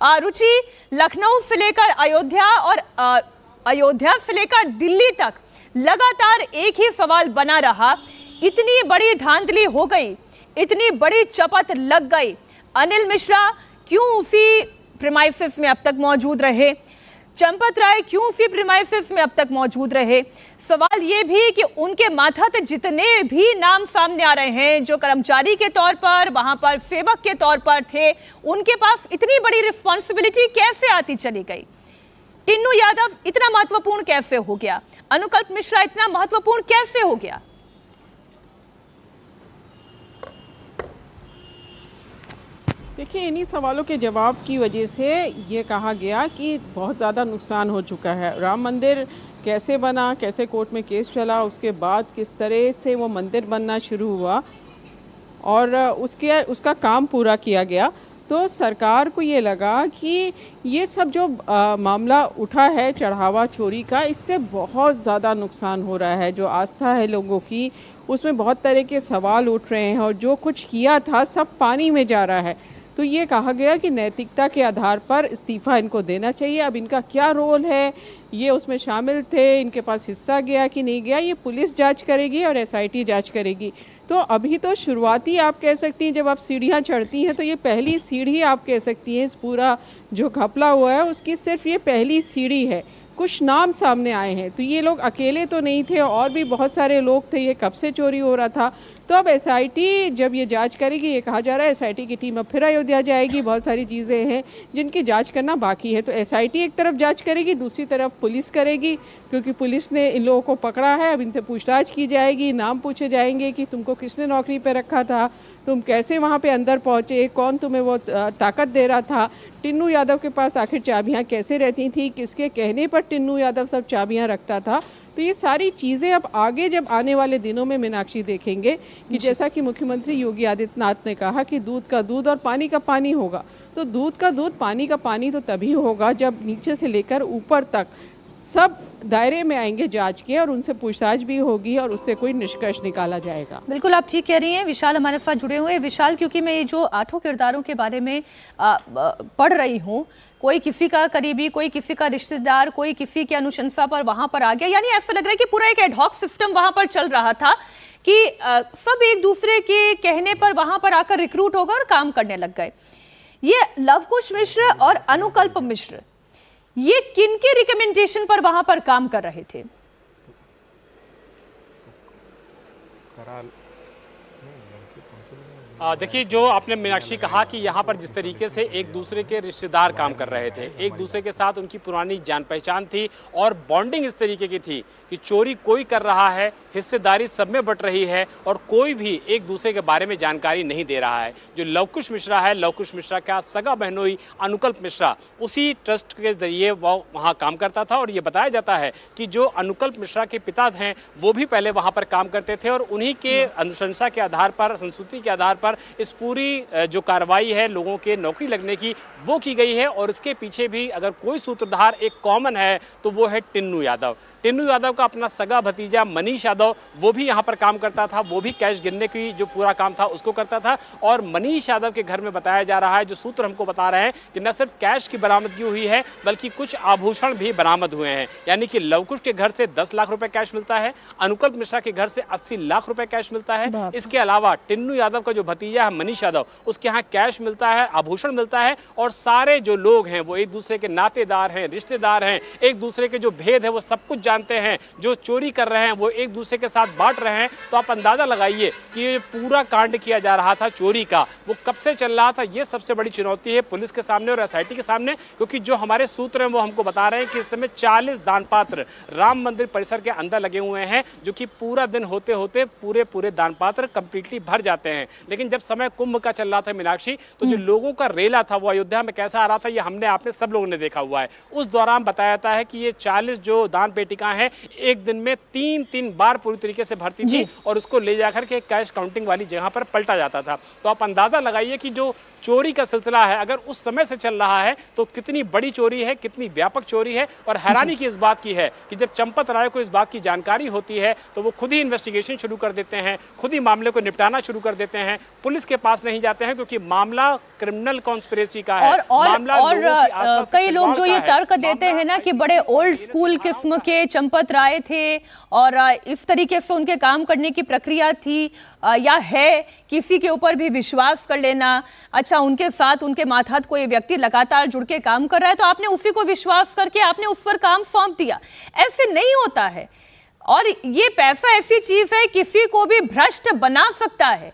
रुचि, लखनऊ से लेकर अयोध्या और अयोध्या से लेकर दिल्ली तक लगातार एक ही सवाल बना रहा। इतनी बड़ी धांधली हो गई, इतनी बड़ी चपत लग गई, अनिल मिश्रा क्यों उसी प्रीमाइसेस में अब तक मौजूद रहे, चंपत राय क्यों उसी प्रीमाइसेस में अब तक मौजूद रहे। सवाल ये भी कि उनके माथात जितने भी नाम सामने आ रहे हैं जो कर्मचारी के तौर पर वहां पर सेवक के तौर पर थे, उनके पास इतनी बड़ी रिस्पॉन्सिबिलिटी कैसे आती चली गई। टिन्नू यादव इतना महत्वपूर्ण कैसे हो गया, अनुकल्प मिश्रा इतना महत्वपूर्ण कैसे हो गया। देखिए, इन्हीं सवालों के जवाब की वजह से ये कहा गया कि बहुत ज़्यादा नुकसान हो चुका है। राम मंदिर कैसे बना, कैसे कोर्ट में केस चला, उसके बाद किस तरह से वो मंदिर बनना शुरू हुआ और उसका काम पूरा किया गया, तो सरकार को ये लगा कि ये सब जो मामला उठा है चढ़ावा चोरी का, इससे बहुत ज़्यादा नुकसान हो रहा है। जो आस्था है लोगों की, उसमें बहुत तरह के सवाल उठ रहे हैं और जो कुछ किया था सब पानी में जा रहा है। तो ये कहा गया कि नैतिकता के आधार पर इस्तीफ़ा इनको देना चाहिए। अब इनका क्या रोल है, ये उसमें शामिल थे, इनके पास हिस्सा गया कि नहीं गया, ये पुलिस जांच करेगी और एसआईटी जांच करेगी। तो अभी तो शुरुआती आप कह सकती हैं, जब आप सीढ़ियां चढ़ती हैं तो ये पहली सीढ़ी आप कह सकती हैं। इस पूरा जो घपला हुआ है उसकी सिर्फ ये पहली सीढ़ी है। कुछ नाम सामने आए हैं, तो ये लोग अकेले तो नहीं थे, और भी बहुत सारे लोग थे। ये कब से चोरी हो रहा था। तो अब एसआईटी जब ये जांच करेगी, ये कहा जा रहा है एसआईटी की टीम अब फिर अयोध्या जाएगी। बहुत सारी चीज़ें हैं जिनकी जांच करना बाकी है। तो एसआईटी एक तरफ जांच करेगी, दूसरी तरफ पुलिस करेगी, क्योंकि पुलिस ने इन लोगों को पकड़ा है। अब इनसे पूछताछ की जाएगी, नाम पूछे जाएंगे कि तुमको किसने नौकरी पर रखा था, तुम कैसे वहाँ पे अंदर पहुँचे, कौन तुम्हें वो ताकत दे रहा था, टिन्नू यादव के पास आखिर चाबियाँ कैसे रहती थी, किसके कहने पर टिन्नू यादव सब चाबियाँ रखता था। तो ये सारी चीज़ें अब आगे जब आने वाले दिनों में मीनाक्षी देखेंगे कि जैसा कि मुख्यमंत्री योगी आदित्यनाथ ने कहा कि दूध का दूध और पानी का पानी होगा। तो दूध का दूध, पानी का पानी तो तभी होगा जब नीचे से लेकर ऊपर तक सब दायरे में आएंगे जांच के, और उनसे पूछताछ भी होगी और उससे कोई निष्कर्ष निकाला जाएगा। बिल्कुल आप ठीक कह रही हैं। विशाल हमारे साथ जुड़े हुए हैं। विशाल, क्योंकि मैं ये जो 8 किरदारों के बारे में पढ़ रही हूँ, कोई किसी का करीबी, कोई किसी का रिश्तेदार, कोई किसी की अनुशंसा पर वहां पर आ गया, यानी ऐसा लग रहा है कि पूरा एक एडहॉक सिस्टम वहां पर चल रहा था कि सब एक दूसरे के कहने पर वहां पर आकर रिक्रूट हो गए और काम करने लग गए। ये लवकुश मिश्र और अनुकल्प मिश्र, ये किनके रिकमेंडेशन पर वहां पर काम कर रहे थे? देखिए, जो आपने मीनाक्षी कहा कि यहाँ पर जिस तरीके से एक दूसरे के रिश्तेदार काम कर रहे थे, एक दूसरे के साथ उनकी पुरानी जान पहचान थी और बॉन्डिंग इस तरीके की थी कि चोरी कोई कर रहा है, हिस्सेदारी सब में बट रही है और कोई भी एक दूसरे के बारे में जानकारी नहीं दे रहा है। जो लवकुश मिश्रा है, लवकुश मिश्रा का सगा बहनोई अनुकल्प मिश्रा उसी ट्रस्ट के जरिए वो वहाँ काम करता था। और ये बताया जाता है कि जो अनुकल्प मिश्रा के पिता हैं वो भी पहले वहाँ पर काम करते थे और उन्हीं के अनुशंसा के आधार पर, संस्तुति के आधार पर इस पूरी जो कार्रवाई है लोगों के नौकरी लगने की वो की गई है। और इसके पीछे भी अगर कोई सूत्रधार एक कॉमन है तो वो है टिन्नू यादव। टिन्नू यादव का अपना सगा भतीजा मनीष यादव वो भी यहाँ पर काम करता था, वो भी कैश गिनने की जो पूरा काम था उसको करता था। और मनीष यादव के घर में बताया जा रहा है, जो सूत्र हमको बता रहे हैं, कि न सिर्फ कैश की बरामदगी हुई है बल्कि कुछ आभूषण भी बरामद हुए हैं। यानी कि लवकुश के घर से 10 लाख रुपए कैश मिलता है, अनुकल्प मिश्रा के घर से 80 लाख रुपए कैश मिलता है। इसके अलावा टिन्नू यादव का जो भतीजा है मनीष यादव, उसके यहाँ कैश मिलता है, आभूषण मिलता है। और सारे जो लोग हैं वो एक दूसरे के नातेदार हैं, रिश्तेदार हैं, एक दूसरे के जो भेद है वो सब कुछ जानते हैं। जो चोरी कर रहे हैं वो एक दूसरे के साथ बांट रहे हैं। तो आप अंदाजा लगाइए कि ये पूरा कांड किया जा रहा था चोरी का, वो कब से चल रहा था। ये सबसे बड़ी चुनौती है पुलिस के सामने और एसआईटी के सामने, क्योंकि जो हमारे सूत्र हैं वो हमको बता रहे हैं कि इस समय 40 दान पात्र राम मंदिर परिसर के अंदर लगे हुए हैं, जो कि पूरा दिन होते होते पूरे दान पात्र कंप्लीटली भर जाते हैं। लेकिन जब समय कुंभ का चल रहा था मीनाक्षी, तो जो लोगों का रेला था वो अयोध्या में कैसा आ रहा था ये हमने आपने सब लोगों ने देखा हुआ है। उस दौरान बताया जाता है कि ये 40 जो दान पेटिकाएं हैं एक दिन में 3 बार पूरी तरीके से भरती थी और उसको ले जाकर के कैश काउंटिंग वाली जगह पर पलटा जाता था। तो आप अंदाजा लगाइए कि जो चोरी का सिलसिला है अगर उस समय से चल रहा है तो कितनी बड़ी चोरी है, कितनी व्यापक चोरी है। और हैरानी की इस बात की है कि जब चंपत राय को इस बात की जानकारी होती है तो वो खुद ही इन्वेस्टिगेशन शुरू कर देते हैं, खुद ही मामले को निपटाना शुरू कर देते हैं, पुलिस के पास नहीं जाते हैं क्योंकि मामला क्रिमिनल कॉन्स्पिरेसी का है। और कई लोग जो ये तर्क देते हैं ना कि बड़े ओल्ड स्कूल किस्म के चंपत राय थे और इस तरीके से उनके काम करने की प्रक्रिया थी या है, किसी के ऊपर भी विश्वास कर लेना। अच्छा, उनके साथ उनके मातहत कोई व्यक्ति लगातार जुड़ के काम कर रहा है तो आपने उसी को विश्वास करके आपने उस पर काम सौंप दिया। ऐसे नहीं होता है। और ये पैसा ऐसी चीज है किसी को भी भ्रष्ट बना सकता है।